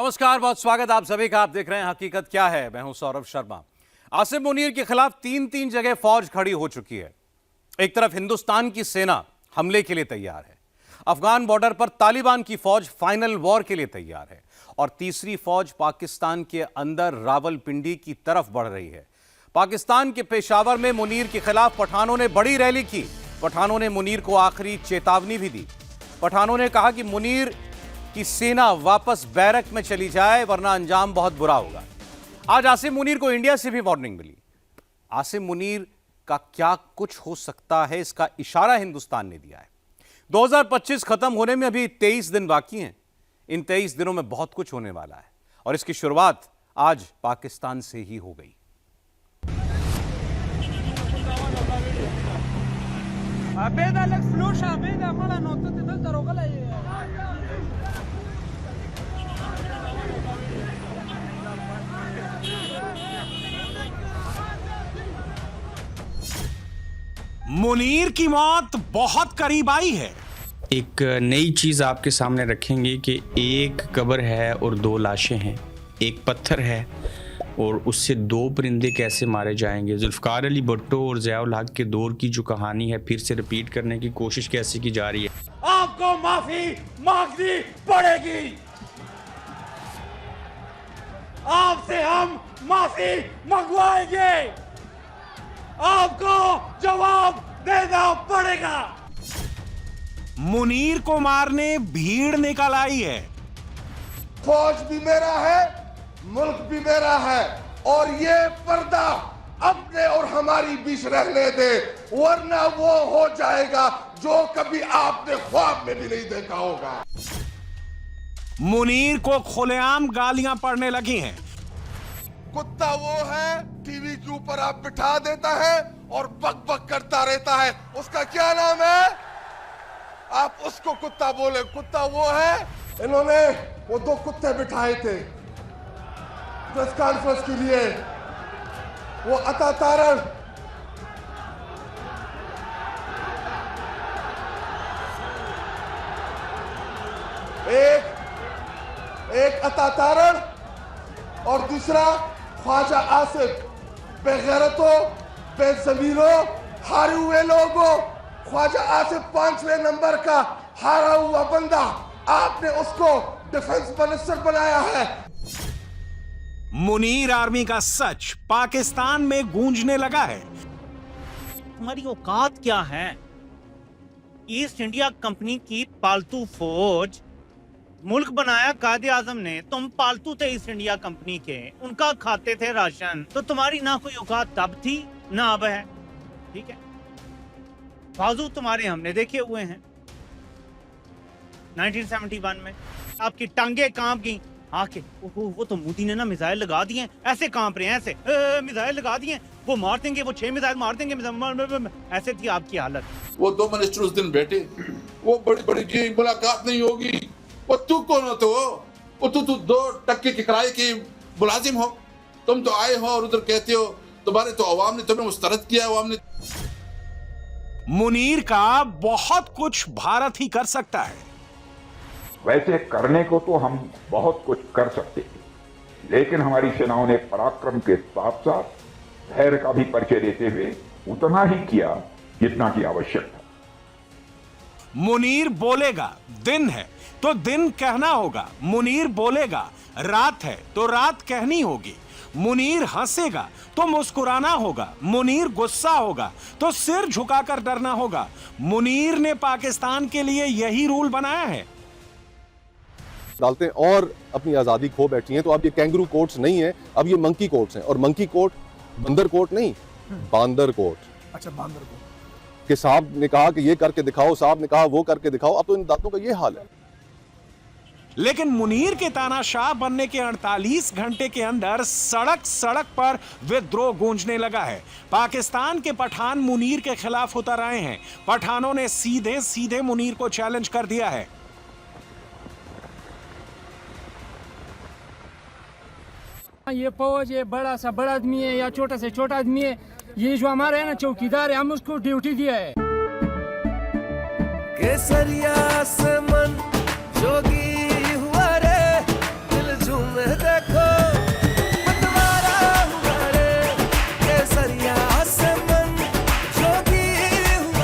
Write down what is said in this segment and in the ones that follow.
नमस्कार, बहुत स्वागत आप सभी का। आप देख रहे हैं हकीकत क्या है। मैं हूं सौरभ शर्मा। आसिम मुनीर के खिलाफ तीन जगह फौज खड़ी हो चुकी है। एक तरफ हिंदुस्तान की सेना हमले के लिए तैयार है, अफगान बॉर्डर पर तालिबान की फौज फाइनल वॉर के लिए तैयार है, और तीसरी फौज पाकिस्तान के अंदर रावलपिंडी की तरफ बढ़ रही है। पाकिस्तान के पेशावर में मुनीर के खिलाफ पठानों ने बड़ी रैली की। पठानों ने मुनीर को आखिरी चेतावनी भी दी। पठानों ने कहा कि मुनीर कि सेना वापस बैरक में चली जाए वरना अंजाम बहुत बुरा होगा। आज आसिम मुनीर को इंडिया से भी वार्निंग मिली। आसिम मुनीर का क्या कुछ हो सकता है, इसका इशारा हिंदुस्तान ने दिया है। 2025 खत्म होने में अभी 23 दिन बाकी हैं। इन 23 दिनों में बहुत कुछ होने वाला है और इसकी शुरुआत आज पाकिस्तान से ही हो गई। मुनीर की मौत बहुत करीब आई है। एक नई चीज आपके सामने रखेंगे कि एक कब्र है और दो लाशें हैं, एक पत्थर है और उससे दो परिंदे कैसे मारे जाएंगे। जुल्फकार अली भुट्टो और ज़ियाउल हक के दौर की जो कहानी है फिर से रिपीट करने की कोशिश कैसे की जा रही है। आपको माफी मांगनी पड़ेगी। आपसे हम माफी मंगवाएंगे। आपको जवाब देना पड़ेगा। मुनीर को मारने भीड़ निकल आई है। फौज भी मेरा है, मुल्क भी मेरा है, और ये पर्दा अपने और हमारी बीच रहने दे, वरना वो हो जाएगा जो कभी आपने ख्वाब में भी नहीं देखा होगा। मुनीर को खुलेआम गालियां पड़ने लगी हैं। कुत्ता वो है टीवी के ऊपर आप बिठा देता है और बक बक करता रहता है, उसका क्या नाम है? आप उसको कुत्ता बोले। कुत्ता वो है। इन्होंने वो दो कुत्ते बिठाए थे प्रेस कॉन्फ्रेंस के लिए, वो अता तारण एक अता तारण और दूसरा ख्वाजा आसिफ। बेगैरतों, बेज़मीनों, हारे हुए लोगों, ख्वाजा आसिफ 5वें नंबर का हारा हुआ बंदा, आपने उसको डिफेंस मिनिस्टर बनाया है। मुनीर आर्मी का सच पाकिस्तान में गूंजने लगा है। तुम्हारी औकात क्या है? ईस्ट इंडिया कंपनी की पालतू फौज, मुल्क बनाया कायदे आजम ने, तुम पालतू थे ईस्ट इंडिया कंपनी के, उनका खाते थे राशन, तो तुम्हारी ना कोई औकात तब थी ना अब है। ठीक है, बाजू तुम्हारे हमने देखे हुए हैं। 1971 में आपकी टांगे कांप गई आके, वो तो मोदी ने ना मिसाइल लगा दिए, ऐसे कांप रहे हैं, ऐसे मिसाइल लगा दिए, वो मार देंगे, वो 6 मिसाइल मार देंगे, ऐसे थी आपकी हालत। वो दो मिनिस्टर उस दिन बैठे, वो बड़ी बड़ी मुलाकात नहीं होगी। वो तू कौन हो? तो वो तू 2 टक्के के किराए की मुलाजिम हो, तुम तो आए हो और उधर कहते हो तुम्हारे तो अवाम ने तुम्हें मुस्तरद किया। अवाम ने मुनीर का बहुत कुछ भारत ही कर सकता है। वैसे करने को तो हम बहुत कुछ कर सकते थे, लेकिन हमारी सेनाओं ने पराक्रम के साथ साथ धैर्य का भी परिचय देते हुए उतना ही किया जितना की आवश्यक था। मुनीर बोलेगा दिन है तो दिन कहना होगा, मुनीर बोलेगा रात है तो रात कहनी होगी, मुनीर हंसेगा तो मुस्कुराना होगा, मुनीर गुस्सा होगा तो सिर झुकाकर डरना होगा। मुनीर ने पाकिस्तान के लिए यही रूल बनाया है। डालते हैं और अपनी आज़ादी खो बैठी हैं, तो अब ये कैंगरू कोर्ट्स नहीं है, अब ये मंकी कोर्ट्स हैं। और मंकी कोर्ट बंदर कोर्ट नहीं, बांदर कोर्ट। अच्छा, बांदर को कि साहब ने कहा कि ये करके दिखाओ, साहब ने कहा वो करके दिखाओ। अब तो इन दांतों का ये हाल है। लेकिन मुनीर के तानाशाह बनने के 48 घंटे के अंदर सड़क सड़क पर विद्रोह गूंजने लगा है। पाकिस्तान के पठान मुनीर के खिलाफ उतर आए हैं। पठानों ने सीधे सीधे मुनीर को चैलेंज कर दिया है। ये फौज, ये बड़ा सा बड़ा आदमी है या छोटा से छोटा आदमी है, ये जो हमारा है ना चौकीदार है, हम उसको ड्यूटी दिया है। केसरिया से मन जोगी हुआ रे, दिल झूम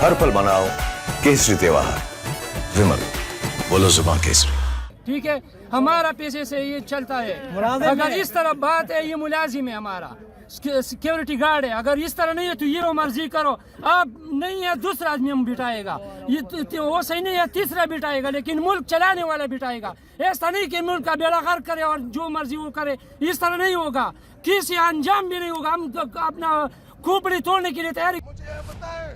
हर पल मनाओ केसरी त्योहार। विमल, बोलो जुबान केसरी। ठीक है, हमारा पैसे से ये चलता है। अगर इस तरह बात है, ये मुलाजिम है हमारा, सिक्योरिटी गार्ड है। अगर इस तरह नहीं है तो ये मर्जी करो। अब नहीं है दूसरा आदमी हम बिठाएगा, ये वो सही नहीं है तीसरा बिठाएगा, लेकिन मुल्क चलाने वाला बिठाएगा। ऐसा नहीं कि मुल्क का बेड़ा गर्क करे और जो मर्जी वो करे, इस तरह नहीं होगा, किसी अंजाम भी नहीं होगा। हम अपना खोपड़ी तोड़ने के लिए तैयारी। मुझे ये बताएं,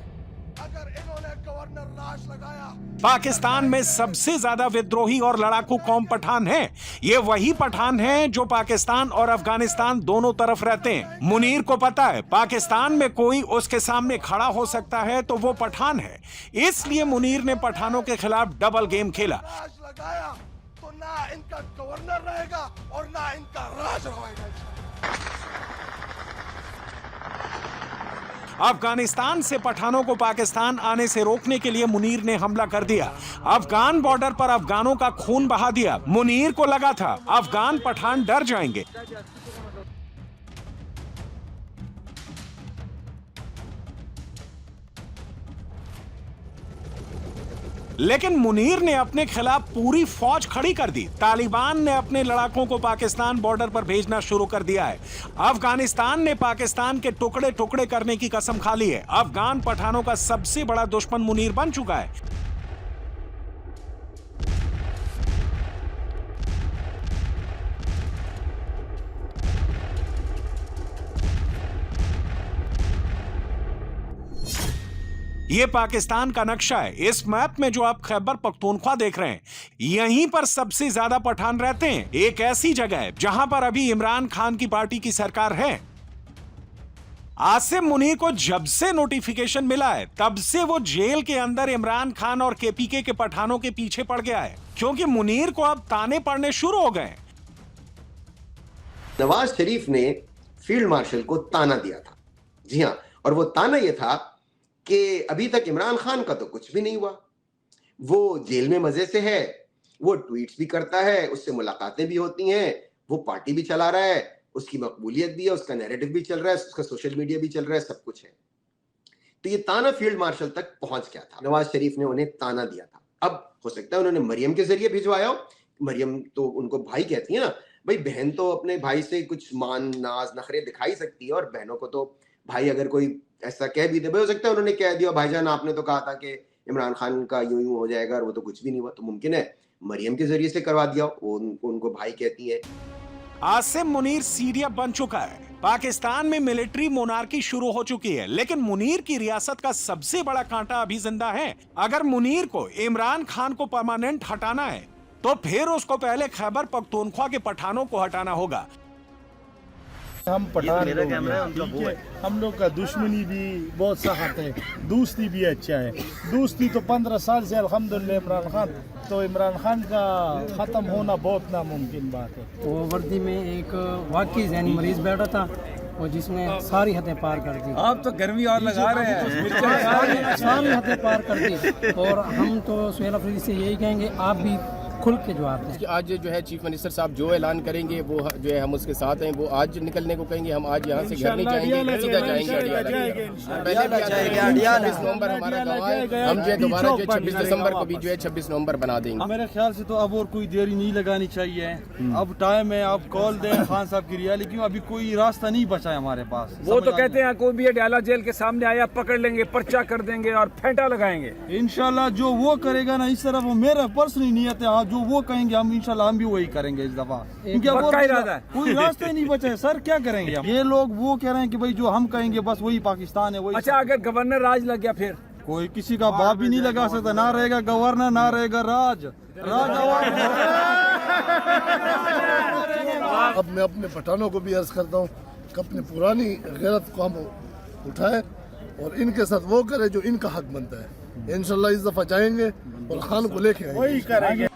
अगर इन्होंने गवर्नर राज लगाया, पाकिस्तान में सबसे ज्यादा विद्रोही और लड़ाकू कौम पठान है। ये वही पठान हैं जो पाकिस्तान और अफगानिस्तान दोनों तरफ रहते हैं। मुनीर को पता है पाकिस्तान में कोई उसके सामने खड़ा हो सकता है तो वो पठान है, इसलिए मुनीर ने पठानों के खिलाफ डबल गेम खेला। राज लगाया तो ना इनका गवर्नर रहेगा और ना इनका राज रहेगा। अफगानिस्तान से पठानों को पाकिस्तान आने से रोकने के लिए मुनीर ने हमला कर दिया। अफगान बॉर्डर पर अफगानों का खून बहा दिया। मुनीर को लगा था अफगान पठान डर जाएंगे, लेकिन मुनीर ने अपने खिलाफ पूरी फौज खड़ी कर दी। तालिबान ने अपने लड़ाकों को पाकिस्तान बॉर्डर पर भेजना शुरू कर दिया है। अफगानिस्तान ने पाकिस्तान के टुकड़े टुकड़े करने की कसम खा ली है। अफगान पठानों का सबसे बड़ा दुश्मन मुनीर बन चुका है। ये पाकिस्तान का नक्शा है। इस मैप में जो आप खैबर पख्तूनख्वा देख रहे हैं, यहीं पर सबसे ज्यादा पठान रहते हैं। एक ऐसी जगह है जहां पर अभी इमरान खान की पार्टी की सरकार है। आसिम मुनीर को जब से नोटिफिकेशन मिला है तब से वो जेल के अंदर इमरान खान और केपीके के पठानों के पीछे पड़ गया है, क्योंकि मुनीर को अब ताने पड़ने शुरू हो गए। नवाज शरीफ ने फील्ड मार्शल को ताना दिया था। जी हां, और वो ताना ये था कि अभी तक इमरान खान का तो कुछ भी नहीं हुआ, वो जेल में मजे से है, वो ट्वीट्स भी करता है, उससे मुलाकातें भी होती हैं, वो पार्टी भी चला रहा है, उसकी मकबूलियत भी है, उसका नैरेटिव भी चल रहा है, उसका सोशल मीडिया भी चल रहा है, सब कुछ है। तो ये ताना फील्ड मार्शल तक पहुंच गया था। नवाज शरीफ ने उन्हें ताना दिया था। अब हो सकता है उन्होंने मरियम के जरिए भिजवाया हो। मरियम तो उनको भाई कहती है ना, भाई बहन तो अपने भाई से कुछ मान नाज नखरे दिखाई सकती है, और बहनों को तो भाई अगर कोई ऐसा कह भी दे, हो सकता है उन्होंने कह दिया भाईजान आपने तो कहा था कि इमरान खान का यूं यूं हो जाएगा, और वो तो कुछ भी नहीं हुआ। तो मुमकिन है मरियम के जरिए से करवा दिया, वो उनको भाई कहती है। आसिम मुनीर सीरिया बन चुका है। पाकिस्तान में मिलिट्री मोनार्की शुरू हो चुकी है, लेकिन मुनीर की रियासत का सबसे बड़ा कांटा अभी जिंदा है। अगर मुनीर को इमरान खान को परमानेंट हटाना है तो फिर उसको पहले खैबर पख्तूनख्वा के पठानों को हटाना होगा। हम पठान लोग हैं, हम लोग का दुश्मनी भी बहुत सख्त है, दोस्ती भी अच्छा है। दोस्ती तो 15 साल से अल्हम्दुलिल्लाह इमरान खान, तो इमरान खान का ख़त्म होना बहुत नामुमकिन बात है। वो वर्दी में एक वाकई ज़हनी मरीज बैठा था और जिसने सारी हदें पार कर दी। आप तो गर्मी और लगा रहे हैं, सारी हदें पार कर दी। और हम तो सुहेल अफरीदी से यही कहेंगे, आप भी खुल के जवाब दें। आज जो है चीफ मिनिस्टर साहब जो ऐलान करेंगे वो जो है हम उसके साथ हैं। वो आज निकलने को कहेंगे, हम आज यहाँ से घर नहीं जाएंगे, सीधा जाएंगे अडियाला। 26 नवंबर हमारा गवाह है, हम जो है दोबारा जो 26 दिसंबर को भी जो है 26 नवंबर बना देंगे। मेरे ख्याल से तो अब और कोई देरी नहीं लगानी चाहिए। अब टाइम है, आप कॉल दें खान साहब की रियाली, क्यों अभी कोई रास्ता नहीं बचा है हमारे पास। वो तो कहते हैं कोई भी अडियाला जेल के सामने आया पकड़ लेंगे, पर्चा कर देंगे और फेंटा लगाएंगे। इंशाल्लाह जो वो करेगा ना इस तरफ, वो मेरा पर्सनली नियत है, जो वो कहेंगे हम इंशाल्लाह हम भी वही करेंगे इस दफा। कोई रास्ता ही नहीं बचा है सर, क्या करेंगे हम? ये लोग वो कह रहे हैं कि भाई जो हम कहेंगे बस वही पाकिस्तान है, वही। अच्छा, अगर गवर्नर राज लग गया फिर कोई किसी का बाप भी नहीं लगा सकता, ना रहेगा गवर्नर ना रहेगा राज। अब मैं अपने पठानों को भी अर्ज करता हूँ कि अपनी पुरानी गैरत को हम उठाए और इनके साथ वो करे जो इनका हक बनता है। इंशाल्लाह इस दफा जाएंगे और खान को लेके वही करेंगे।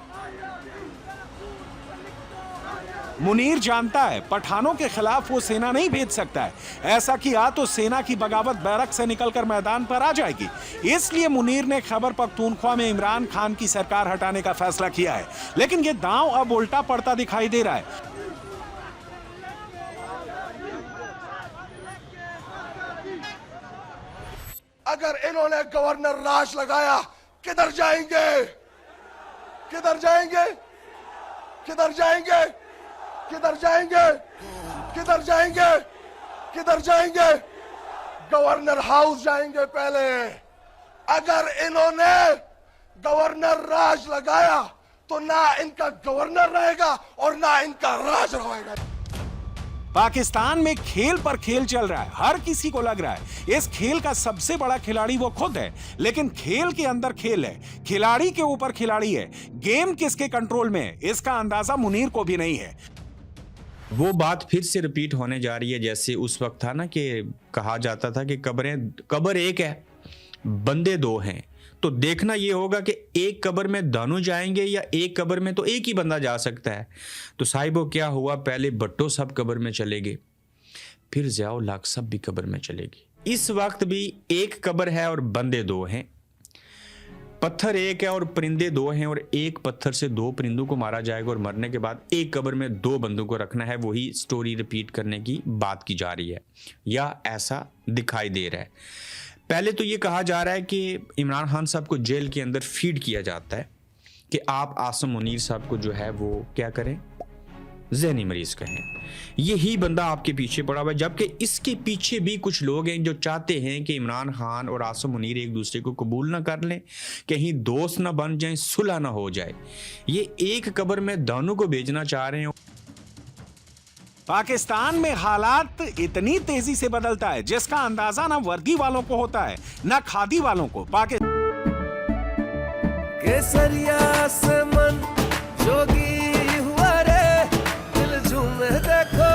मुनीर जानता है पठानों के खिलाफ वो सेना नहीं भेज सकता है, ऐसा किया तो सेना की बगावत बैरक से निकलकर मैदान पर आ जाएगी। इसलिए मुनीर ने खैबर पख्तूनख्वा में इमरान खान की सरकार हटाने का फैसला किया है, लेकिन ये दांव अब उल्टा पड़ता दिखाई दे रहा है। अगर इन्होंने गवर्नर राज लगाया, किधर जाएंगे? किधर जाएंगे? किधर जाएंगे? किधर जाएंगे? किधर जाएंगे? किधर जाएंगे? गवर्नर हाउस जाएंगे पहले। अगर इन्होंने गवर्नर राज लगाया तो ना इनका गवर्नर रहेगा और ना इनका राज रहेगा। पाकिस्तान में खेल पर खेल चल रहा है। हर किसी को लग रहा है इस खेल का सबसे बड़ा खिलाड़ी वो खुद है, लेकिन खेल के अंदर खेल है, खिलाड़ी के ऊपर खिलाड़ी है। गेम किसके कंट्रोल में है इसका अंदाजा मुनीर को भी नहीं है। वो बात फिर से रिपीट होने जा रही है जैसे उस वक्त था ना कि कहा जाता था कि कब्र एक है, बंदे दो हैं। तो देखना ये होगा कि एक कब्र में दोनों जाएंगे या एक कब्र में तो एक ही बंदा जा सकता है। तो साहिबो क्या हुआ, पहले भट्टो साहब कब्र में चले गए, फिर ज़िया-उल हक साहब भी कब्र में चले गए। इस वक्त भी एक कब्र है और बंदे दो हैं, पत्थर एक है और परिंदे दो हैं, और एक पत्थर से दो परिंदों को मारा जाएगा और मरने के बाद एक कब्र में दो बंदों को रखना है। वही स्टोरी रिपीट करने की बात की जा रही है या ऐसा दिखाई दे रहा है। पहले तो ये कहा जा रहा है कि इमरान खान साहब को जेल के अंदर फीड किया जाता है कि आप आसिम मुनीर साहब को जो है वो क्या करें, ज़हनी मरीज कहें। यही बंदा आपके पीछे पड़ा हुआ है, जबकि इसके पीछे भी कुछ लोग हैं जो चाहते हैं कि इमरान खान और आसिम मुनीर एक दूसरे को कबूल ना कर लें, कहीं दोस्त ना बन जाएं, सुलह ना हो जाए। ये एक कब्र में दोनों को भेजना चाह रहे हैं। पाकिस्तान में हालात इतनी तेजी से बदलता है जिसका अंदाजा ना वर्दी वालों को होता है ना खादी वालों को। केसरिया से मन जोगी हुआ रे, दिल झूमे देखो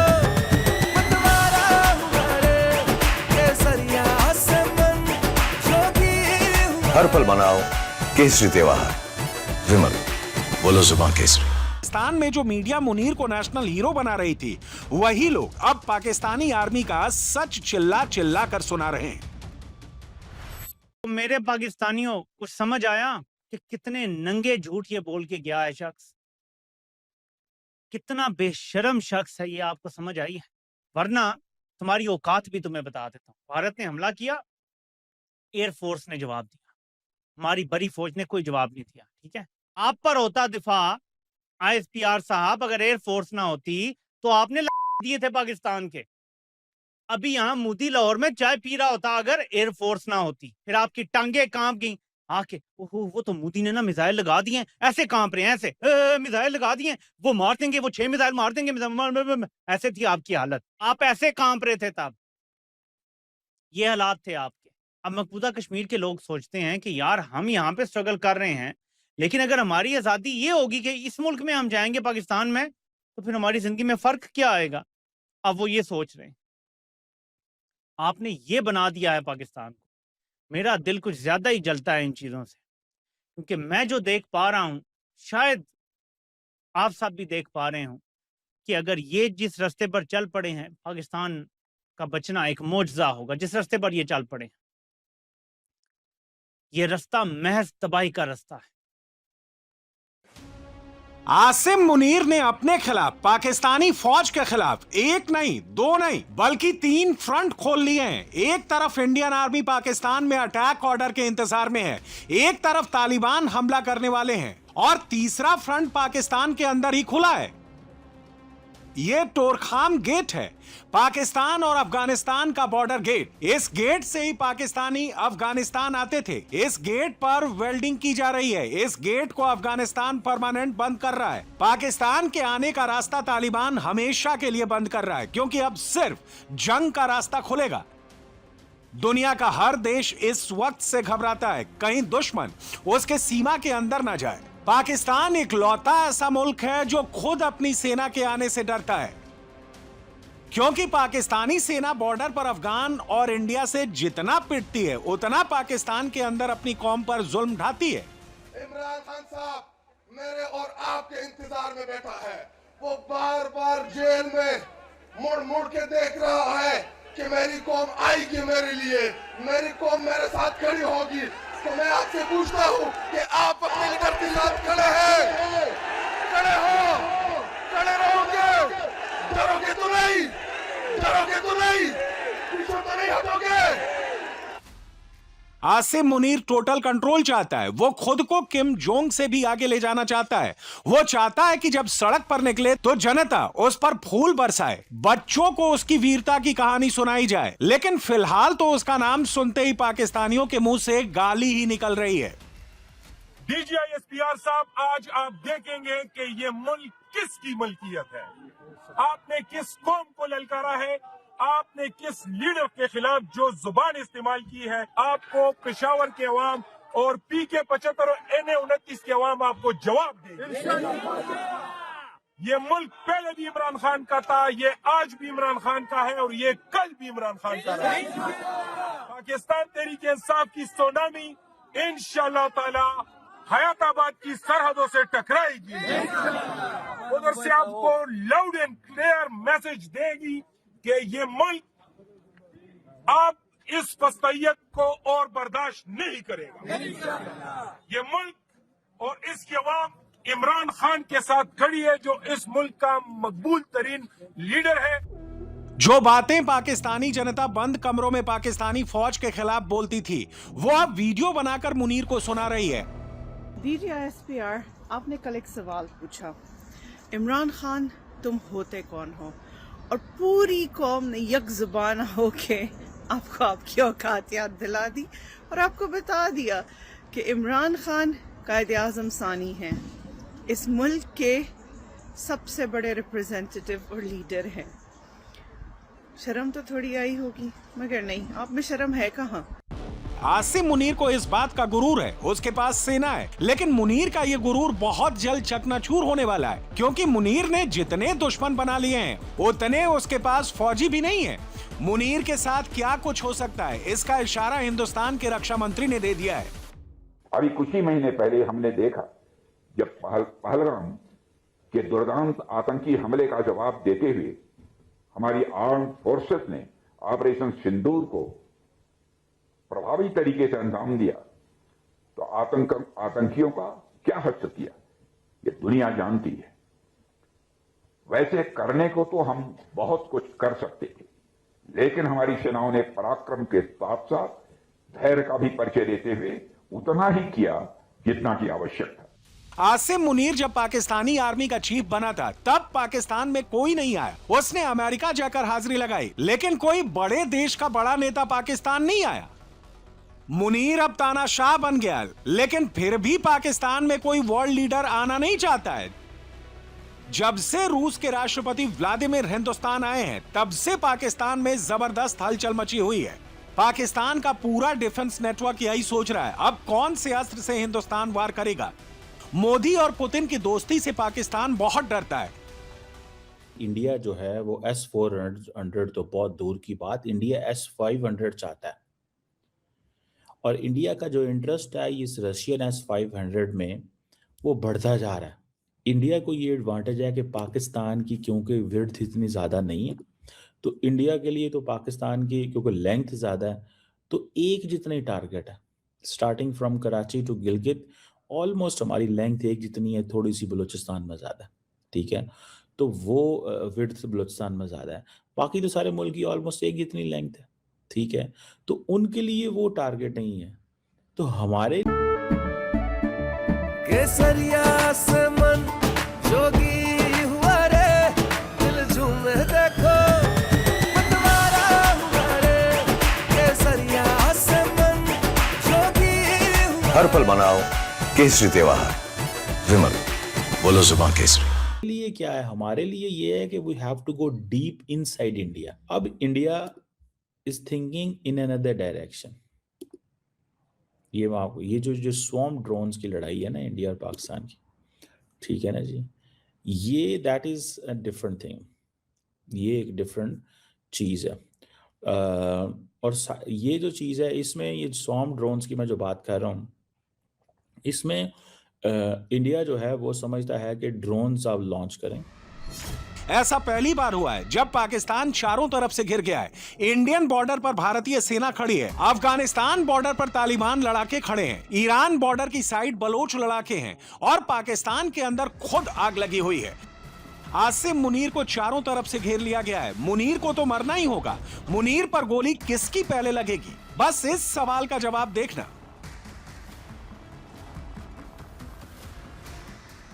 मतवारा हुआ रे। केसरिया से मन जोगी हुआ। हर पल मनाओ केसरी त्योहार। विमल, बोलो जुबान केसरी। पाकिस्तान में जो मीडिया मुनीर को नेशनल हीरो बना रही थी, वही लोग अब पाकिस्तानी आर्मी का सच चिल्ला चिल्ला कर सुना रहे हैं। तो मेरे पाकिस्तानियों कुछ समझ आया कि कितने नंगे झूठ ये बोल के गया है शख्स, कितना बेशर्म शख्स है ये, आपको समझ आई है? वरना तुम्हारी औकात भी तुम्हें बता देता हूं। भारत ने हमला किया, एयरफोर्स ने जवाब दिया, हमारी बड़ी फौज ने कोई जवाब नहीं दिया। ठीक है, आप पर होता दिफा ISPR साहब, अगर एयरफोर्स ना होती तो आपने दिए थे पाकिस्तान के। अभी यहां मोदी लाहौर में चाय पी रहा होता अगर एयरफोर्स ना होती, फिर आपकी टांगे कांप गई आके, ओहो वो तो मोदी ने ना मिसाइल लगा दिए, ऐसे कांप रहे हैं, ऐसे मिसाइल लगा दिए, वो मार देंगे, वो 6 मिसाइल मार देंगे, ऐसे थी आपकी हालत, आप ऐसे कांप रहे थे तब, ये हालात थे आपके। अब मकबूजा कश्मीर के लोग सोचते हैं कि यार हम यहाँ पे स्ट्रगल कर रहे हैं, लेकिन अगर हमारी आज़ादी ये होगी कि इस मुल्क में हम जाएंगे पाकिस्तान में, तो फिर हमारी जिंदगी में फर्क क्या आएगा? अब वो ये सोच रहे हैं। आपने ये बना दिया है पाकिस्तान को। मेरा दिल कुछ ज्यादा ही जलता है इन चीजों से, क्योंकि मैं जो देख पा रहा हूं, शायद आप सब भी देख पा रहे हो कि अगर ये जिस रास्ते पर चल पड़े हैं, पाकिस्तान का बचना एक मौजज़ा होगा। जिस रास्ते पर ये चल पड़े हैं, ये रास्ता महज तबाही का रास्ता है। आसिम मुनीर ने अपने खिलाफ, पाकिस्तानी फौज के खिलाफ एक नहीं, दो नहीं, बल्कि 3 फ्रंट खोल लिए हैं। एक तरफ इंडियन आर्मी पाकिस्तान में अटैक ऑर्डर के इंतजार में है, एक तरफ तालिबान हमला करने वाले हैं, और तीसरा फ्रंट पाकिस्तान के अंदर ही खुला है। ये टोरखाम गेट है, पाकिस्तान और अफगानिस्तान का बॉर्डर गेट। इस गेट से ही पाकिस्तानी अफगानिस्तान आते थे। इस गेट पर वेल्डिंग की जा रही है। इस गेट को अफगानिस्तान परमानेंट बंद कर रहा है। पाकिस्तान के आने का रास्ता तालिबान हमेशा के लिए बंद कर रहा है, क्योंकि अब सिर्फ जंग का रास्ता खुलेगा। दुनिया का हर देश इस वक्त से घबराता है कहीं दुश्मन उसके सीमा के अंदर ना जाए। पाकिस्तान इकलौता ऐसा मुल्क है जो खुद अपनी सेना के आने से डरता है, क्योंकि पाकिस्तानी सेना बॉर्डर पर अफगान और इंडिया से जितना पिटती है, उतना पाकिस्तान के अंदर अपनी कौम पर जुल्म ढाती है। इमरान खान साहब मेरे और आपके इंतजार में बैठा है। वो बार बार जेल में मुड़ मुड़ के देख रहा है कि मेरी कौम आएगी मेरे लिए, मेरी कौम मेरे साथ खड़ी होगी। तो मैं आपसे पूछता हूँ कि आप अपने लीडर के साथ खड़े हैं? खड़े हो? खड़े रहोगे? डरोगे तो नहीं? डरोगे तो नहीं? पीछे तो नहीं हटोगे? आसिम मुनीर टोटल कंट्रोल चाहता है। वो खुद को किम जोंग से भी आगे ले जाना चाहता है। वो चाहता है कि जब सड़क पर निकले तो जनता उस पर फूल बरसाए, बच्चों को उसकी वीरता की कहानी सुनाई जाए। लेकिन फिलहाल तो उसका नाम सुनते ही पाकिस्तानियों के मुंह से गाली ही निकल रही है। DGISPR साहब, आज आप देखेंगे कि ये मुल्क किसकी मलकियत है। आपने किस कौम को ललकारा है, आपने किस लीडर के खिलाफ जो जुबान इस्तेमाल की है। आपको पेशावर के अवाम और PK-75 और NA-29 के अवाम आपको जवाब देंगे। ये मुल्क पहले भी इमरान खान का था, ये आज भी इमरान खान का है और ये कल भी इमरान खान का रहेगा। पाकिस्तान तहरीक इंसाफ की सुनामी इंशाअल्लाह ताला हयाताबाद की सरहदों से टकराएगी, उधर से आपको लाउड एंड क्लियर मैसेज देगी कि ये मुल्क आप इस फस्तैयत को और बर्दाश्त नहीं करेगा। ये मुल्क और इसकी अवाम इमरान खान के साथ खड़ी है, जो इस मुल्क का मकबूल तरीन लीडर है। जो बातें पाकिस्तानी जनता बंद कमरों में पाकिस्तानी फौज के खिलाफ बोलती थी, वो अब वीडियो बनाकर मुनीर को सुना रही है। DGISPR, आपने कल एक सवाल पूछा, इमरान खान तुम होते कौन हो, और पूरी कौम ने यक जुबान होके आपको आपकी औकात याद दिला दी और आपको बता दिया कि इमरान खान कायदे आज़म सानी हैं, इस मुल्क के सबसे बड़े रिप्रेजेंटेटिव और लीडर हैं। शर्म तो थोड़ी आई होगी, मगर नहीं, आप में शर्म है कहाँ। आसिम मुनीर को इस बात का गुरूर है, उसके पास सेना है, लेकिन मुनीर का ये गुरूर बहुत जल्द चकनाचूर होने वाला है, क्योंकि मुनीर ने जितने दुश्मन बना लिए हैं, उतने उसके पास फौजी भी नहीं है। मुनीर के साथ क्या कुछ हो सकता है, इसका इशारा हिंदुस्तान के रक्षा मंत्री ने दे दिया है। अभी कुछ ही महीने पहले हमने देखा जब पहलगाम के दुर्दांत आतंकी हमले का जवाब देते हुए हमारी आर्म्ड फोर्सेस ने ऑपरेशन सिंदूर को प्रभावी तरीके से अंजाम दिया, तो आतंकियों का क्या हश्र किया ये दुनिया जानती है। वैसे करने को तो हम बहुत कुछ कर सकते थे, लेकिन हमारी सेनाओं ने पराक्रम के साथ साथ धैर्य का भी परिचय देते हुए उतना ही किया जितना की आवश्यक था। आसिम मुनीर जब पाकिस्तानी आर्मी का चीफ बना था, तब पाकिस्तान में कोई नहीं आया। उसने अमेरिका जाकर हाजिरी लगाई, लेकिन कोई बड़े देश का बड़ा नेता पाकिस्तान नहीं आया। मुनीर अब तानाशाह बन गया, लेकिन फिर भी पाकिस्तान में कोई वर्ल्ड लीडर आना नहीं चाहता है। जब से रूस के राष्ट्रपति व्लादिमीर हिंदुस्तान आए हैं, तब से पाकिस्तान में जबरदस्त हलचल मची हुई है। पाकिस्तान का पूरा डिफेंस नेटवर्क यही सोच रहा है, अब कौन से अस्त्र से हिंदुस्तान वार करेगा। मोदी और पुतिन की दोस्ती से पाकिस्तान बहुत डरता है। इंडिया जो है वो S-400 तो बहुत दूर की बात, इंडिया S-500 चाहता है, और इंडिया का जो इंटरेस्ट है इस रशियन S-500 में वो बढ़ता जा रहा है। इंडिया को ये एडवांटेज है कि पाकिस्तान की क्योंकि विड्थ इतनी ज़्यादा नहीं है, तो इंडिया के लिए तो पाकिस्तान की क्योंकि लेंथ ज़्यादा है, तो एक जितने टारगेट है, starting from Karachi to Gilgit almost हमारी लेंथ एक जितनी है, थोड़ी सी बलूचिस्तान में ज़्यादा है, ठीक है, तो वो विड्थ बलूचिस्तान में ज़्यादा है। बाकी तो सारे मुल्क की ऑलमोस्ट एक जितनी लेंथ है, ठीक है, तो उनके लिए वो टारगेट नहीं है। तो हमारे केसरिया से मन जोगी हुआ रे, दिल झूमे देखो मतवारा हुआ रे, केसरिया से मन जोगी हुआ। हर पल मनाओ केसरी त्योहार, विमल बोलो जुबान केसरी। लिए क्या है, हमारे लिए ये है कि we have to go deep inside India. अब India is thinking in another direction. ये जो स्वॉर्म ड्रोन्स की लड़ाई है ना इंडिया और पाकिस्तान की, ठीक है ना जी, ये that is a different thing, ये एक डिफरेंट चीज़ है। और ये जो चीज़ है इसमें, ये स्वॉर्म ड्रोन्स की मैं जो बात कर रहा हूँ, इसमें इंडिया जो है वो समझता है कि ड्रोन्स अब लॉन्च करें। ऐसा पहली बार हुआ है जब पाकिस्तान चारों तरफ से घिर गया है। इंडियन बॉर्डर पर भारतीय सेना खड़ी है, अफगानिस्तान बॉर्डर पर तालिबान लड़ाके खड़े हैं, ईरान बॉर्डर की साइड बलोच लड़ाके हैं, और पाकिस्तान के अंदर खुद आग लगी हुई है। आसिम मुनीर को चारों तरफ से घेर लिया गया है। मुनीर को तो मरना ही होगा। मुनीर पर गोली किसकी पहले लगेगी? बस इस सवाल का जवाब देखना,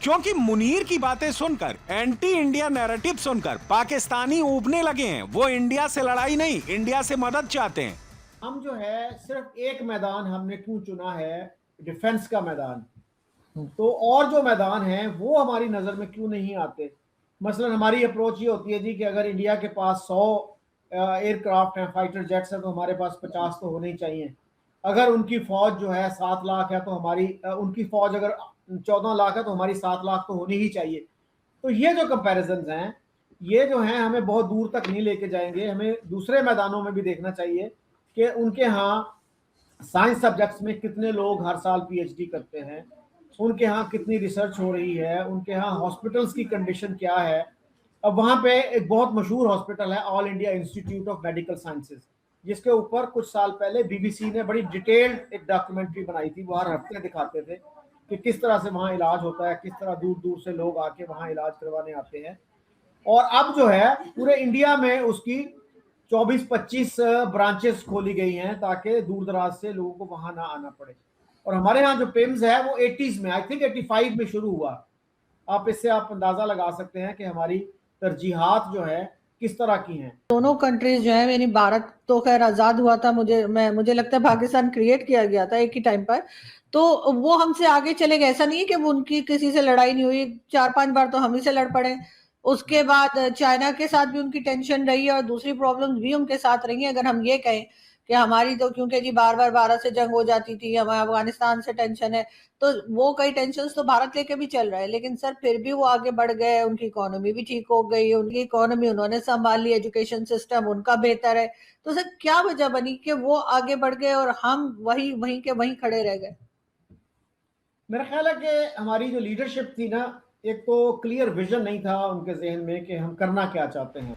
क्योंकि मुनीर की बातें सुनकर, एंटी इंडिया नैरेटिव सुनकर पाकिस्तानी ऊबने लगे हैं। वो इंडिया से लड़ाई नहीं, इंडिया से मदद चाहते हैं। हम जो है सिर्फ एक मैदान हमने क्यों चुना है, डिफेंस का मैदान, तो और जो मैदान है वो हमारी नजर में क्यों नहीं आते। मसलन हमारी अप्रोच ये होती है जी कि अगर इंडिया के पास 100 एयरक्राफ्ट हैं, फाइटर जेट्स हैं, तो हमारे पास 50 तो होने ही चाहिए। अगर उनकी फौज जो है 7 लाख है तो हमारी उनकी फौज अगर 14 लाख है तो हमारी 7 लाख तो होनी ही चाहिए। तो ये जो कंपैरिजन्स हैं ये जो हैं हमें बहुत दूर तक नहीं लेके जाएंगे। हमें दूसरे मैदानों में भी देखना चाहिए कि उनके यहाँ साइंस सब्जेक्ट्स में कितने लोग हर साल पीएचडी करते हैं, उनके यहाँ कितनी रिसर्च हो रही है, उनके यहाँ हॉस्पिटल्स की कंडीशन क्या है। अब वहाँ पे एक बहुत मशहूर हॉस्पिटल है all India institute of medical sciences, जिसके ऊपर कुछ साल पहले बीबीसी ने बड़ी डिटेल्ड एक डॉक्यूमेंट्री बनाई थी। वो हर हफ्ते दिखाते थे कि किस तरह से वहाँ इलाज होता है, किस तरह दूर दूर से लोग आके वहाँ इलाज करवाने आते हैं। और अब जो है पूरे इंडिया में उसकी 24-25 ब्रांचेस खोली गई हैं ताकि दूर दराज से लोगों को वहाँ ना आना पड़े। और हमारे यहाँ जो पिम्स है वो 80s में, आई थिंक 85 में शुरू हुआ। आप इससे आप अंदाजा लगा सकते हैं कि हमारी तरजीहात जो है किस तरह की हैं। दोनों कंट्रीज जो है, यानी भारत तो खैर आज़ाद हुआ था, मुझे लगता है पाकिस्तान क्रिएट किया गया था एक ही टाइम पर, तो वो हमसे आगे चले गए। ऐसा नहीं है कि वो उनकी किसी से लड़ाई नहीं हुई, 4-5 बार तो हम ही से लड़ पड़े। उसके बाद चाइना के साथ भी उनकी टेंशन रही है और दूसरी प्रॉब्लम्स भी उनके साथ रही हैं। अगर हम ये कहें कि हमारी तो क्योंकि जी बार बार भारत से जंग हो जाती थी, हमें अफगानिस्तान से टेंशन है, तो वो कई टेंशन तो भारत लेके भी चल रहा है, लेकिन सर फिर भी वो आगे बढ़ गए, उनकी इकोनॉमी भी ठीक हो गई, उनकी इकोनॉमी उन्होंने संभाल ली, एजुकेशन सिस्टम उनका बेहतर है। तो सर क्या वजह बनी कि वो आगे बढ़ गए और हम वहीं के वहीं खड़े रह गए? मेरा ख्याल है कि हमारी जो लीडरशिप थी ना, एक तो क्लियर विजन नहीं था उनके जहन में कि हम करना क्या चाहते हैं।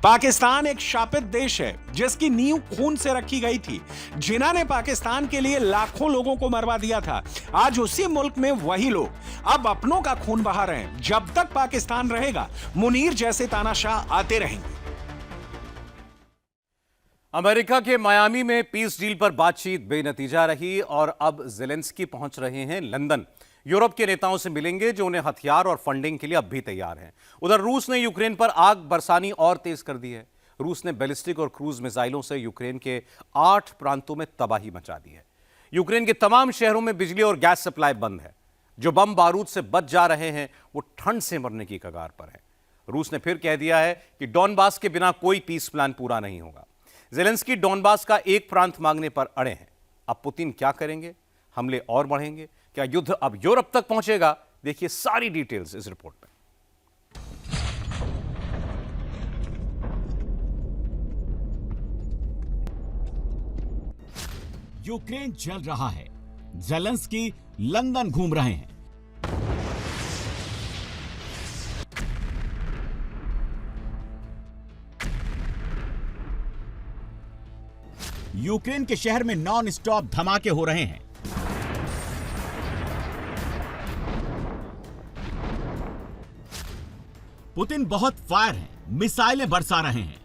पाकिस्तान एक शापित देश है जिसकी नींव खून से रखी गई थी। जिन्हों ने पाकिस्तान के लिए लाखों लोगों को मरवा दिया था, आज उसी मुल्क में वही लोग अब अपनों का खून बहा रहे हैं। जब तक पाकिस्तान रहेगा, मुनीर जैसे तानाशाह आते रहेंगे। अमेरिका के मायामी में पीस डील पर बातचीत बेनतीजा रही और अब ज़ेलेंस्की पहुंच रहे हैं लंदन। यूरोप के नेताओं से मिलेंगे जो उन्हें हथियार और फंडिंग के लिए अब भी तैयार हैं। उधर रूस ने यूक्रेन पर आग बरसानी और तेज कर दी है। रूस ने बैलिस्टिक और क्रूज मिसाइलों से यूक्रेन के 8 प्रांतों में तबाही मचा दी है। यूक्रेन के तमाम शहरों में बिजली और गैस सप्लाई बंद है। जो बम बारूद से बच जा रहे हैं वो ठंड से मरने की कगार पर है। रूस ने फिर कह दिया है कि डॉनबास के बिना कोई पीस प्लान पूरा नहीं होगा। ज़ेलेंस्की डॉनबास का एक प्रांत मांगने पर अड़े हैं। अब पुतिन क्या करेंगे? हमले और बढ़ेंगे? क्या युद्ध अब यूरोप तक पहुंचेगा? देखिए सारी डिटेल्स इस रिपोर्ट में। यूक्रेन जल रहा है, ज़ेलेंस्की लंदन घूम रहे हैं। यूक्रेन के शहर में नॉन स्टॉप धमाके हो रहे हैं। पुतिन बहुत फायर हैं, मिसाइलें बरसा रहे हैं।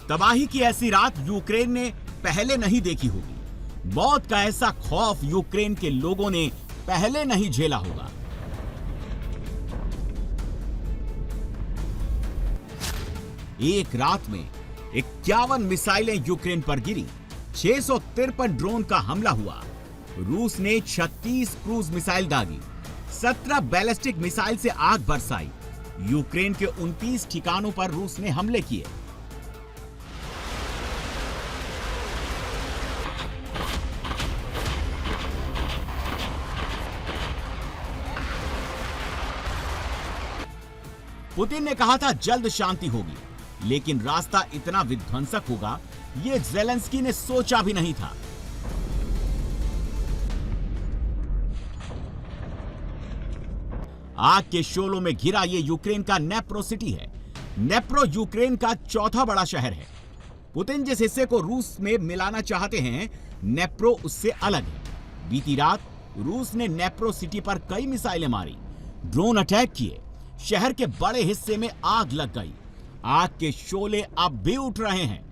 तबाही की ऐसी रात यूक्रेन ने पहले नहीं देखी होगी। मौत का ऐसा खौफ यूक्रेन के लोगों ने पहले नहीं झेला होगा। एक रात में 51 मिसाइलें यूक्रेन पर गिरी, 653 ड्रोन का हमला हुआ। रूस ने 36 क्रूज मिसाइल दागी, 17 बैलिस्टिक मिसाइल से आग बरसाई। यूक्रेन के 29 ठिकानों पर रूस ने हमले किए। पुतिन ने कहा था जल्द शांति होगी, लेकिन रास्ता इतना विध्वंसक होगा ये ज़ेलेंस्की ने सोचा भी नहीं था। आग के शोलों में घिरा ये यूक्रेन का नेप्रो सिटी है। नेप्रो यूक्रेन का चौथा बड़ा शहर है। पुतिन जिस हिस्से को रूस में मिलाना चाहते हैं, नेप्रो उससे अलग है। बीती रात रूस ने नेप्रो सिटी पर कई मिसाइलें मारी, ड्रोन अटैक किए, शहर के बड़े हिस्से में आग लग गई। आग के शोले अब भी उठ रहे हैं।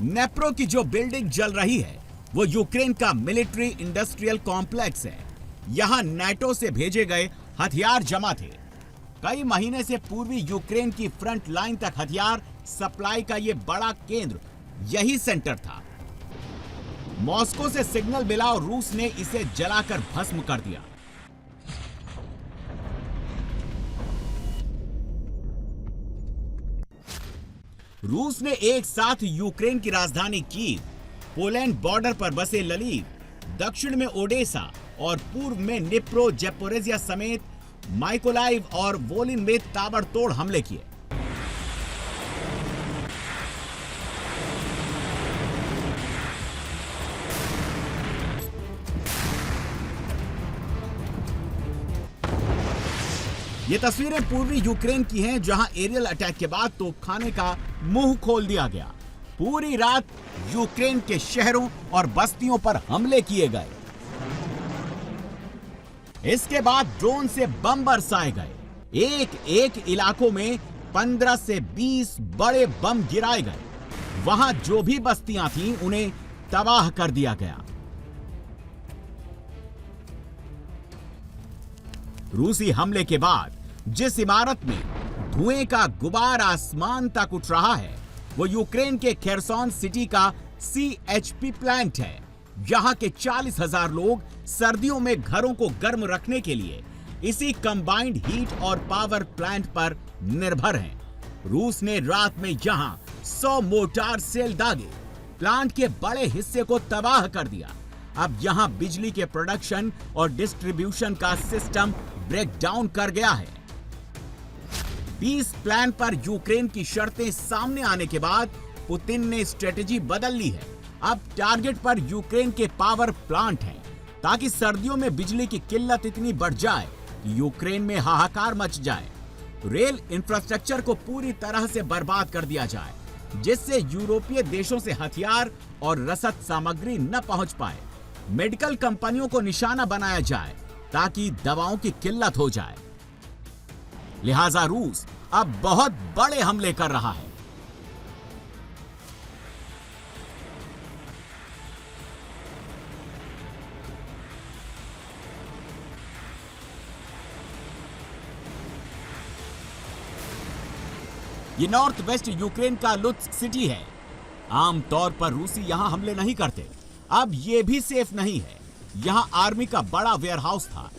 नेप्रो की जो बिल्डिंग जल रही है वो यूक्रेन का मिलिट्री इंडस्ट्रियल कॉम्प्लेक्स है। यहां नाटो से भेजे गए हथियार जमा थे। कई महीने से पूर्वी यूक्रेन की फ्रंट लाइन तक हथियार सप्लाई का ये बड़ा केंद्र यही सेंटर था। मॉस्को से सिग्नल मिला और रूस ने इसे जलाकर भस्म कर दिया। रूस ने एक साथ यूक्रेन की राजधानी कीव, पोलैंड बॉर्डर पर बसे ललीव, दक्षिण में ओडेसा और पूर्व में निप्रो, ज़ैपोरिज़िया समेत माइकोलाइव और वोलिन में ताबड़तोड़ हमले किए। ये तस्वीरें पूर्वी यूक्रेन की हैं, जहां एरियल अटैक के बाद तोपखाने का मुंह खोल दिया गया। पूरी रात यूक्रेन के शहरों और बस्तियों पर हमले किए गए। इसके बाद ड्रोन से बम बरसाए गए। एक इलाकों में 15 से 20 बड़े बम गिराए गए। वहां जो भी बस्तियां थीं उन्हें तबाह कर दिया गया। रूसी हमले के बाद जिस इमारत में धुएं का गुबार आसमान तक उठ रहा है वो यूक्रेन के खेरसोन सिटी का CHP प्लांट है। यहां के 40,000 लोग सर्दियों में घरों को गर्म रखने के लिए इसी कंबाइंड हीट और पावर प्लांट पर निर्भर हैं। रूस ने रात में यहां 100 मोर्टार सेल दागे, प्लांट के बड़े हिस्से को तबाह कर दिया। अब यहां बिजली के प्रोडक्शन और डिस्ट्रीब्यूशन का सिस्टम ब्रेक डाउन कर गया है। पीस प्लान पर यूक्रेन की शर्तें सामने आने के बाद पुतिन ने स्ट्रेटेजी बदल ली है। अब टारगेट पर यूक्रेन के पावर प्लांट हैं, ताकि सर्दियों में बिजली की किल्लत इतनी बढ़ जाए कि यूक्रेन में हाहाकार मच जाए। रेल इंफ्रास्ट्रक्चर को पूरी तरह से बर्बाद कर दिया जाए, जिससे यूरोपीय देशों से हथियार और रसद सामग्री न पहुंच पाए। मेडिकल कंपनियों को निशाना बनाया जाए ताकि दवाओं की किल्लत हो जाए। लिहाजा रूस अब बहुत बड़े हमले कर रहा है। ये नॉर्थ वेस्ट यूक्रेन का लुत्स्क सिटी है। आमतौर पर रूसी यहां हमले नहीं करते। अब ये भी सेफ नहीं है। यहां आर्मी का बड़ा वेयरहाउस था।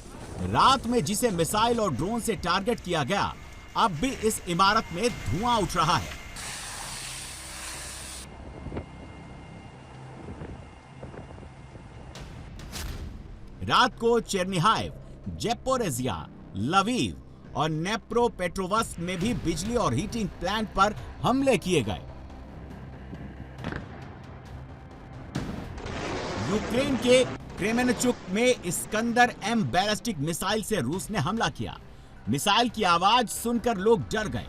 रात में जिसे मिसाइल और ड्रोन से टारगेट किया गया, अब भी इस इमारत में धुआं उठ रहा है। रात को चेर्निहाइव, ज़ैपोरिज़िया, लवीव और नेप्रो पेट्रोवस्क में भी बिजली और हीटिंग प्लांट पर हमले किए गए। यूक्रेन के क्रेमेनचुक में इस्कंदर M बैलिस्टिक मिसाइल से रूस ने हमला किया। मिसाइल की आवाज सुनकर लोग डर गए।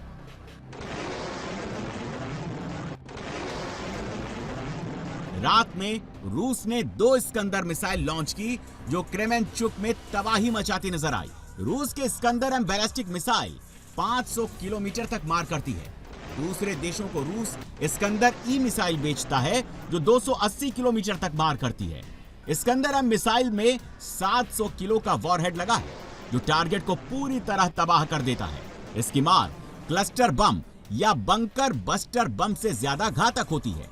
रात में रूस ने 2 इस्कंदर मिसाइल लॉन्च की, जो क्रेमेनचुक में तबाही मचाती नजर आई। रूस के Iskander M ballistic missile 500 kilometre तक मार करती है। दूसरे देशों को रूस इस्कंदर E मिसाइल बेचता है, जो 280 किलोमीटर तक मार करती है। इस्कंदर M मिसाइल में 700 किलो का वॉरहेड लगा है, जो टारगेट को पूरी तरह तबाह कर देता है। इसकी मार क्लस्टर बम या बंकर बस्टर बम से ज्यादा घातक होती है।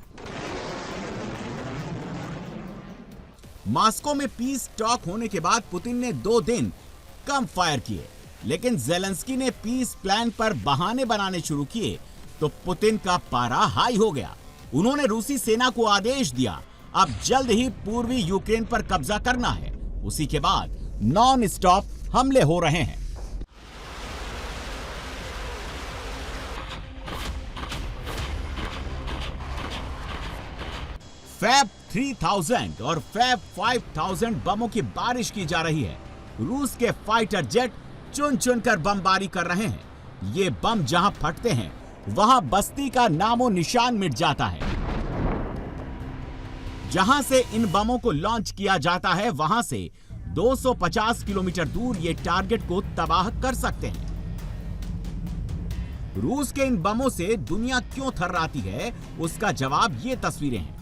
मॉस्को में पीस टॉक होने के बाद पुतिन ने 2 दिन कम फायर किए, लेकिन ज़ेलेंस्की ने पीस प्लान पर बहाने बनाने शुरू किए तो पुतिन का पारा हाई हो गया। उन्होंने रूसी सेना को आदेश दिया, अब जल्द ही पूर्वी यूक्रेन पर कब्जा करना है। उसी के बाद नॉन स्टॉप हमले हो रहे हैं। फैब 3000 और फैब 5000 बमों की बारिश की जा रही है। रूस के फाइटर जेट चुन चुनकर बमबारी कर रहे हैं। ये बम जहां फटते हैं वहां बस्ती का नामो निशान मिट जाता है। जहां से इन बमों को लॉन्च किया जाता है, वहां से 250 किलोमीटर दूर ये टारगेट को तबाह कर सकते हैं। रूस के इन बमों से दुनिया क्यों थर्राती है, उसका जवाब ये तस्वीरें हैं।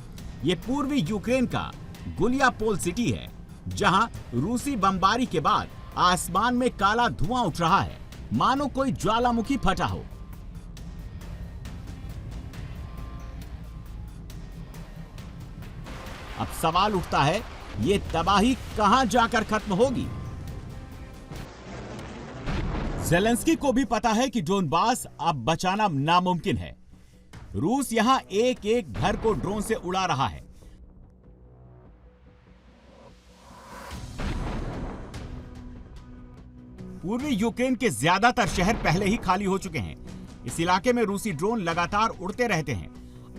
ये पूर्वी यूक्रेन का गुलियापोल सिटी है, जहां रूसी बमबारी के बाद आसमान में काला धुआं उठ रहा है, मानो कोई ज्वालामुखी फटा हो। अब सवाल उठता है, ये तबाही कहां जाकर खत्म होगी? ज़ेलेंस्की को भी पता है कि डोनबास अब बचाना नामुमकिन है। रूस यहां एक एक घर को ड्रोन से उड़ा रहा है। पूर्वी यूक्रेन के ज्यादातर शहर पहले ही खाली हो चुके हैं। इस इलाके में रूसी ड्रोन लगातार उड़ते रहते हैं।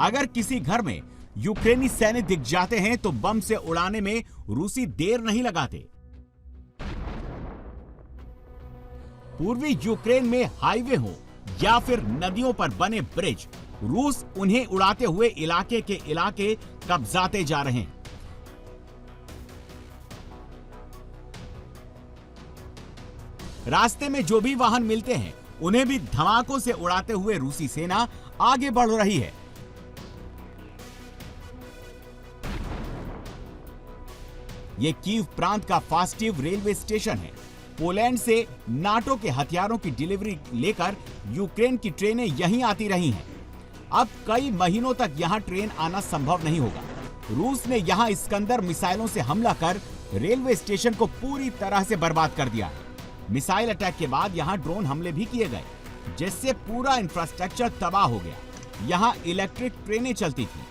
अगर किसी घर में यूक्रेनी सैनिक दिख जाते हैं तो बम से उड़ाने में रूसी देर नहीं लगाते। पूर्वी यूक्रेन में हाईवे हो या फिर नदियों पर बने ब्रिज, रूस उन्हें उड़ाते हुए इलाके के इलाके कब्जाते जा रहे हैं। रास्ते में जो भी वाहन मिलते हैं, उन्हें भी धमाकों से उड़ाते हुए रूसी सेना आगे बढ़ रही है। ये कीव प्रांत का फास्टिव रेलवे स्टेशन है। पोलैंड से नाटो के हथियारों की डिलीवरी लेकर यूक्रेन की ट्रेनें यहीं आती रही हैं। अब कई महीनों तक यहां ट्रेन आना संभव नहीं होगा। रूस ने यहां इस्कंदर मिसाइलों से हमला कर रेलवे स्टेशन को पूरी तरह से बर्बाद कर दिया है। मिसाइल अटैक के बाद यहां ड्रोन हमले भी किए गए, जिससे पूरा इंफ्रास्ट्रक्चर तबाह हो गया। यहां इलेक्ट्रिक ट्रेनें चलती थी।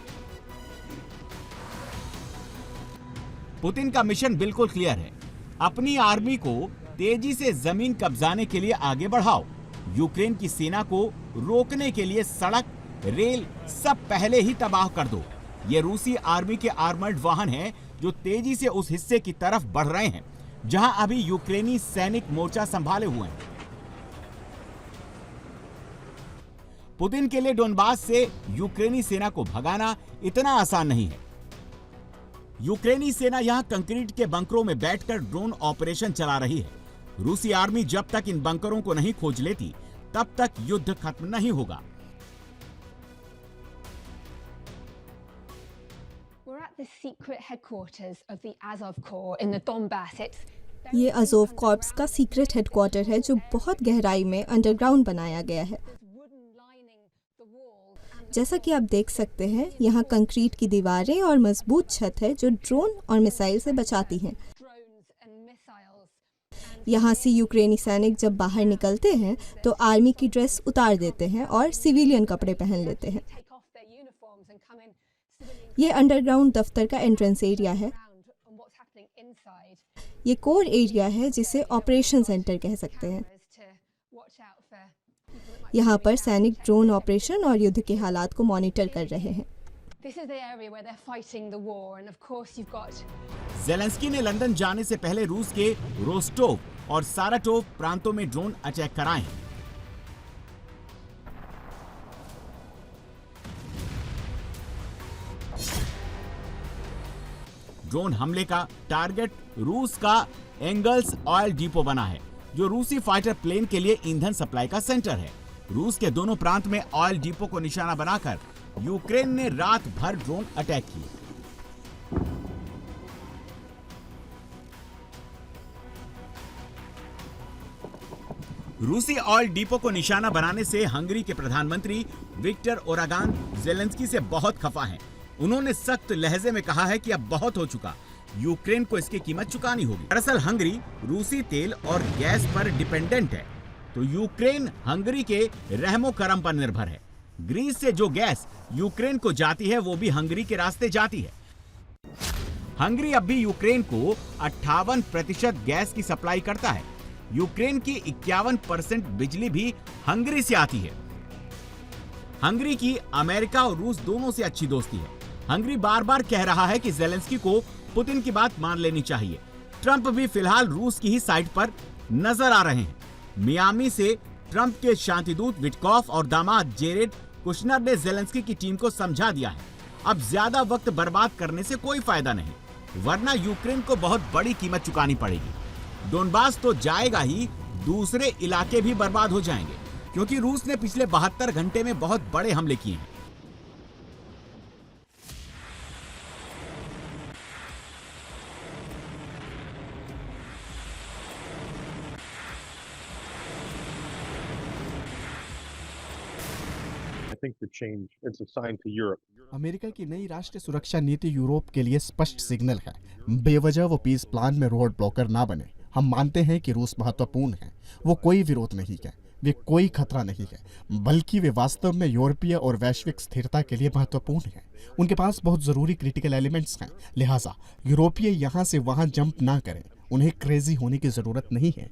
पुतिन का मिशन बिल्कुल क्लियर है, अपनी आर्मी को तेजी से जमीन कब्जाने के लिए आगे बढ़ाओ। यूक्रेन की सेना को रोकने के लिए सड़क, रेल सब पहले ही तबाह कर दो। ये रूसी आर्मी के आर्मर्ड वाहन हैं जो तेजी से उस हिस्से की तरफ बढ़ रहे हैं जहां अभी यूक्रेनी सैनिक मोर्चा संभाले हुए हैं। पुतिन के लिए डोनबास से यूक्रेनी सेना को भगाना इतना आसान नहीं है। यूक्रेनी सेना यहां कंक्रीट के बंकरों में बैठकर ड्रोन ऑपरेशन चला रही है। रूसी आर्मी जब तक इन बंकरों को नहीं खोज लेती, तब तक युद्ध खत्म नहीं होगा। ये अज़ोव कॉर्प्स का सीक्रेट हेडक्वार्टर है जो बहुत गहराई में अंडरग्राउंड बनाया गया है। जैसा कि आप देख सकते हैं, यहाँ कंक्रीट की दीवारें और मजबूत छत है जो ड्रोन और मिसाइल से बचाती हैं। यहाँ से यूक्रेनी सैनिक जब बाहर निकलते हैं तो आर्मी की ड्रेस उतार देते हैं और सिविलियन कपड़े पहन लेते हैं। ये अंडरग्राउंड दफ्तर का एंट्रेंस एरिया है। ये कोर एरिया है जिसे ऑपरेशन सेंटर कह सकते हैं। यहाँ पर सैनिक ड्रोन ऑपरेशन और युद्ध के हालात को मॉनिटर कर रहे हैं। ज़ेलेंस्की ने लंदन जाने से पहले रूस के रोस्टोव और साराटोव प्रांतों में ड्रोन अटैक कराए हैं। ड्रोन हमले का टारगेट रूस का एंगल्स ऑयल डिपो बना है, जो रूसी फाइटर प्लेन के लिए ईंधन सप्लाई का सेंटर है। रूस के दोनों प्रांत में ऑयल डिपो को निशाना बनाकर यूक्रेन ने रात भर ड्रोन अटैक किए। रूसी ऑयल डिपो को निशाना बनाने से हंगरी के प्रधानमंत्री विक्टर ओरबान ज़ेलेंस्की से बहुत खफा हैं। उन्होंने सख्त लहजे में कहा है कि अब बहुत हो चुका, यूक्रेन को इसकी कीमत चुकानी होगी। दरअसल हंगरी रूसी तेल और गैस पर डिपेंडेंट है, तो यूक्रेन हंगरी के रहमो करम पर निर्भर है। ग्रीस से जो गैस यूक्रेन को जाती है वो भी हंगरी के रास्ते जाती है। हंगरी अब भी यूक्रेन को 58% गैस की सप्लाई करता है। यूक्रेन की 51% बिजली भी हंगरी से आती है। हंगरी की अमेरिका और रूस दोनों से अच्छी दोस्ती है। हंगरी बार बार कह रहा है कि ज़ेलेंस्की को पुतिन की बात मान लेनी चाहिए। ट्रंप भी फिलहाल रूस की ही साइड पर नजर आ रहे हैं। मियामी से ट्रंप के शांतिदूत विटकॉफ और दामाद जेरेड कुशनर ने जेलेंस्की की टीम को समझा दिया है, अब ज्यादा वक्त बर्बाद करने से कोई फायदा नहीं, वरना यूक्रेन को बहुत बड़ी कीमत चुकानी पड़ेगी। डोनबास तो जाएगा ही, दूसरे इलाके भी बर्बाद हो जाएंगे, क्योंकि रूस ने पिछले 72 घंटे में बहुत बड़े हमले किए हैं। अमेरिका की नई राष्ट्रीय सुरक्षा नीति यूरोप के लिए स्पष्ट सिग्नल है। बेवजह वो पीस प्लान में रोड ब्लॉकर ना बने। हम मानते हैं कि रूस महत्वपूर्ण है, वो कोई विरोध नहीं है, वे कोई खतरा नहीं है, बल्कि वे वास्तव में यूरोपीय और वैश्विक स्थिरता के लिए महत्वपूर्ण है। उनके पास बहुत जरूरी क्रिटिकल एलिमेंट्स हैं, लिहाजा यूरोपीय यहाँ से वहाँ जंप ना करें, उन्हें क्रेजी होने की जरूरत नहीं है।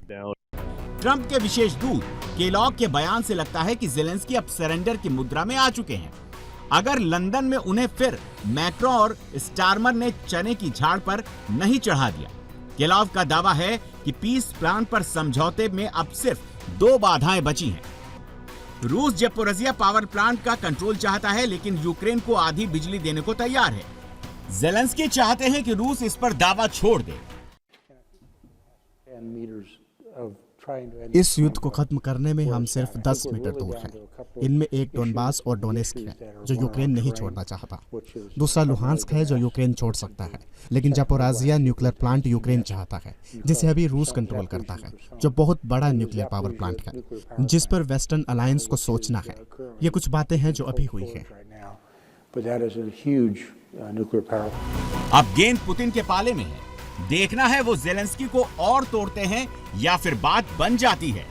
ट्रंप के विशेष दूत केलॉग के बयान से लगता है कि जेलेंस्की अब सरेंडर की मुद्रा में आ चुके हैं। अगर लंदन में उन्हें फिर मैक्रो और स्टारमर ने चने की झाड़ पर नहीं चढ़ा दिया। केलॉग का दावा है कि पीस प्लान पर समझौते में अब सिर्फ 2 बाधाएं बची हैं। रूस ज़पोरिज़िया पावर प्लांट का कंट्रोल चाहता है, लेकिन यूक्रेन को आधी बिजली देने को तैयार है। जेलेंस्की चाहते हैं कि रूस इस पर दावा छोड़ दे। इस युद्ध को खत्म करने में हम सिर्फ 10 मीटर दूर हैं। इनमें एक डोनबास और डोनेस्क है जो यूक्रेन नहीं छोड़ना चाहता, दूसरा लुहांस्क है जो यूक्रेन छोड़ सकता है, लेकिन ज़पोरिज़िया न्यूक्लियर प्लांट यूक्रेन चाहता है, जिसे अभी रूस कंट्रोल करता है, जो बहुत बड़ा न्यूक्लियर पावर प्लांट है, जिस पर वेस्टर्न अलायंस को सोचना है। ये कुछ बातें हैं जो अभी हुई हैं। अब गेंद पुतिन के पाले में है, देखना है वो जेलेंस्की को और तोड़ते हैं या फिर बात बन जाती है।